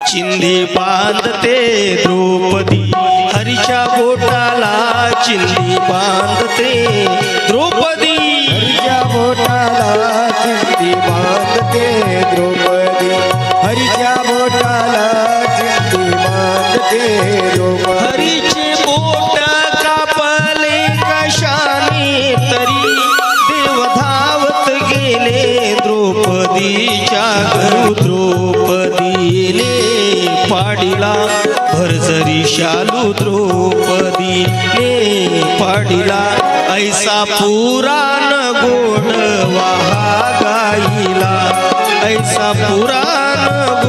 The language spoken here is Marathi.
चिंधी बांधते द्रौपदी हरीच्या बोटाला चिंधी बांधते द्रौपदी हरीच्या बोटाला चिंधी बांधते द्रौपदी हरीच्या बोटाला चिंधी बांधते द्रौपदी हरीचे बोट कापले कशाने तरी देव धावत गेले द्रौपदीच्या घरू द्रौपदीने पाडिला भरजरी शालू द्रौपदीने पाडिला ऐसा पुराण गोड वाहा गाईला ऐसा पुराण